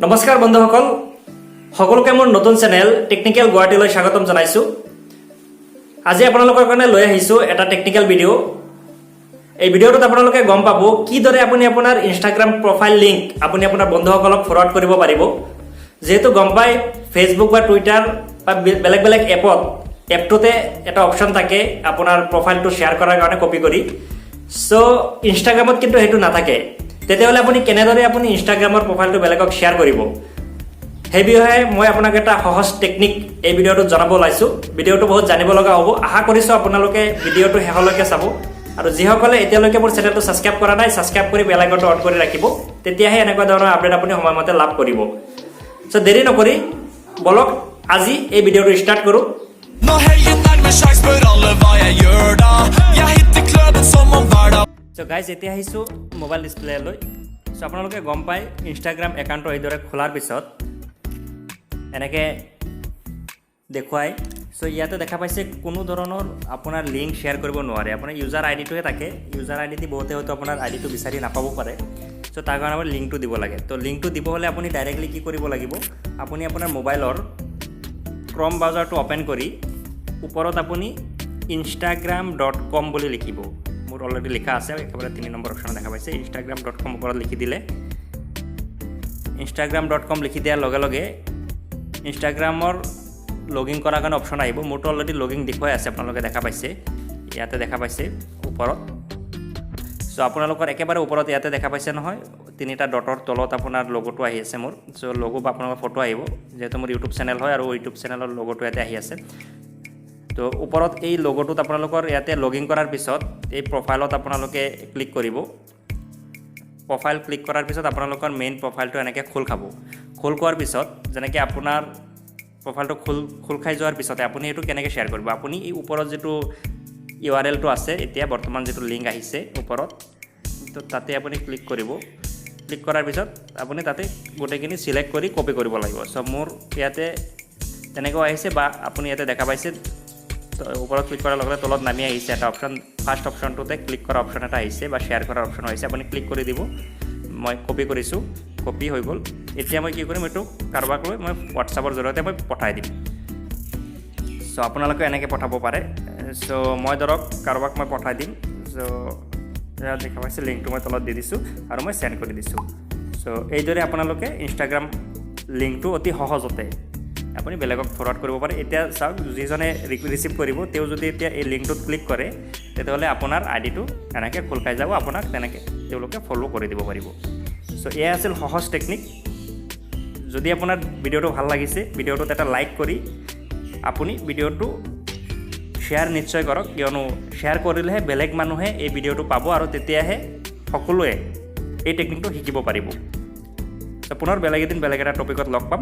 নমস্কাৰ বন্ধুসকল সকলোকে মোৰ নতুন চেনেল টেকনিক্যাল গুৱাহাটীলৈ স্বাগতম জনাইছো। আজি আপোনালোকৰ কাৰণে লৈ আহিছো এটা টেকনিক্যাল ভিডিঅ'। এই ভিডিঅ'টোত আপোনালোকে গম পাব কিদৰে আপুনি আপোনাৰ ইনষ্টাগ্ৰাম প্ৰফাইল লিংক আপুনি আপোনাৰ বন্ধুসকলক ফৰৱাৰ্ড কৰিব পাৰিব। যেহেতু গম পাই ফেসবুক বা টুইটাৰ বা বেলেগ বেলেগ এপটোতে এটা অপশন থাকে আপোনাৰ প্ৰফাইলটো শ্বেয়াৰ কৰাৰ কাৰণে কপি কৰি। সো ইনষ্টাগ্ৰামত কিন্তু হেতু নাথাকে। তেতিয়াহ'লে আপুনি কেনেদৰে আপুনি ইনষ্টাগ্ৰামৰ প্ৰফাইলটো বেলেগক শ্বেয়াৰ কৰিব, সেই বিষয়ে মই আপোনাক এটা সহজ টেকনিক এই ভিডিঅ'টোত জনাব ওলাইছো। ভিডিঅ'টো বহুত জানিব লগা হ'ব। আশা কৰিছো আপোনালোকে ভিডিঅ'টো শেষলৈকে চাব। আৰু যিসকলে এতিয়ালৈকে মোৰ চেনেলটো সাবস্ক্ৰাইব কৰা নাই, সাবস্ক্ৰাইব কৰি বেল আইকনটো অন কৰি ৰাখিব। তেতিয়াহে এনেকুৱা ধৰণৰ আপডেট আপুনি সময়মতে লাভ কৰিব। সো দেৰি নকৰি বলক আজি এই ভিডিঅ'টো ষ্টাৰ্ট কৰোঁ। Nå helgen nærmer seg, spør alle hva jeg gjør da. Jeg hitter kløben som om hverdag. So guys এতিয়া আহিছোঁ মোবাইল ডিছপ্লেলৈ। সো আপোনালোকে গম পায় ইনষ্টাগ্ৰাম একাউণ্টটো এইদৰে খোলাৰ পিছত এনেকৈ দেখুৱায়। সো ইয়াতে দেখা পাইছে কোনো ধৰণৰ আপোনাৰ লিংক শ্বেয়াৰ কৰিব নোৱাৰে। আপোনাৰ ইউজাৰ আইডিটোহে থাকে। ইউজাৰ আইডি দি বহুতে হয়তো আপোনাৰ আইডিটো বিচাৰি নাপাব পাৰে। সো তাৰ কাৰণে আপুনি লিংকটো দিব লাগে। তো লিংকটো দিব হ'লে আপুনি ডাইৰেক্টলি কি কৰিব লাগিব, আপুনি আপোনাৰ মোবাইলৰ ক্ৰম ব্ৰাউজাৰটো অ'পেন কৰি ওপৰত আপুনি instagram.com বুলি লিখিব। মোৰ অলৰেডি লিখা আছে, একেবাৰে 3 নম্বৰ অপশ্যন দেখা পাইছে। instagram.com ওপৰত লিখি দিলে instagram.com লিখি দিয়াৰ লগে লগে ইনষ্টাগ্ৰামৰ লগইন কৰাৰ কাৰণে অপশ্যন আহিব। মোৰতো অলৰেডি লগইন দেখুৱাই আছে, আপোনালোকে দেখা পাইছে, ইয়াতে দেখা পাইছে ওপৰত। সো আপোনালোকৰ একেবাৰে ওপৰত ইয়াতে দেখা পাইছে নহয়, 3টা ডটৰ তলত আপোনাৰ লগোটো আহি আছে মোৰ। সো লগো বা আপোনালোকৰ ফটো আহিব, যেহেতু মোৰ ইউটিউব চেনেল হয় আৰু ইউটিউব চেনেলৰ লগোটো ইয়াতে আহি আছে। তো ওপৰত এই লগোটোত আপোনালোকৰ ইয়াতে লগইন কৰাৰ পিছত এই প্ৰফাইলত আপোনালোকে ক্লিক কৰিব। প্ৰফাইল ক্লিক কৰাৰ পিছত আপোনালোকৰ মেইন প্ৰফাইলটো এনেকৈ খোল খাব। খোল খোৱাৰ পিছত যেনেকৈ আপোনাৰ প্ৰফাইলটো খোল খাই যোৱাৰ পিছতে আপুনি এইটো কেনেকৈ শ্বেয়াৰ কৰিব, আপুনি এই ওপৰত যিটো URL-টো আছে, এতিয়া বৰ্তমান যিটো লিংক আহিছে ওপৰত, তো তাতে আপুনি ক্লিক কৰিব। ক্লিক কৰাৰ পিছত আপুনি তাতে গোটেইখিনি চিলেক্ট কৰি কপি কৰিব লাগিব। সো মোৰ ইয়াতে তেনেকৈ আহিছে, বা আপুনি ইয়াতে দেখা পাইছে ওপৰত ক্লিক কৰাৰ লগে লগে তলত নামি আহিছে এটা অপশ্যন। ফাৰ্ষ্ট অপশ্যনটোতে ক্লিক কৰা অপশ্যন এটা আহিছে বা শ্বেয়াৰ কৰাৰ অপশ্যন আহিছে, আপুনি ক্লিক কৰি দিব। মই কপি কৰিছোঁ, কপি হৈ গ'ল। এতিয়া মই কি কৰিম, এইটো কাৰোবাক লৈ মই হোৱাটছআপৰ জৰিয়তে মই পঠাই দিম। সো আপোনালোকে এনেকৈ পঠাব পাৰে। সো মই ধৰক কাৰোবাক মই পঠাই দিম। সো দেখা পাইছে লিংকটো মই তলত দি দিছোঁ আৰু মই চেণ্ড কৰি দিছোঁ। সো এইদৰে আপোনালোকে ইনষ্টাগ্ৰাম লিংকটো অতি সহজতে আপুনি বেলেগক ফৰৱাৰ্ড কৰিব পাৰে। এতিয়া চাওক, যিজনে ৰিচিভ কৰিব তেওঁ যদি এতিয়া এই লিংকটোত ক্লিক কৰে, তেতিয়াহ'লে আপোনাৰ আইডিটো এনেকৈ খোল খাই যাব, আপোনাক তেনেকৈ তেওঁলোকে ফ'ল' কৰি দিব পাৰিব। সো এয়া আছিল সহজ টেকনিক। যদি আপোনাৰ ভিডিঅ'টো ভাল লাগিছে, ভিডিঅ'টোত এটা লাইক কৰি আপুনি ভিডিঅ'টো শ্বেয়াৰ নিশ্চয় কৰক, কিয়নো শ্বেয়াৰ কৰিলেহে বেলেগ মানুহে এই ভিডিঅ'টো পাব আৰু তেতিয়াহে সকলোৱে এই টেকনিকটো শিকিব পাৰিব। পুনৰ বেলেগ এদিন বেলেগ এটা টপিকত লগ পাম।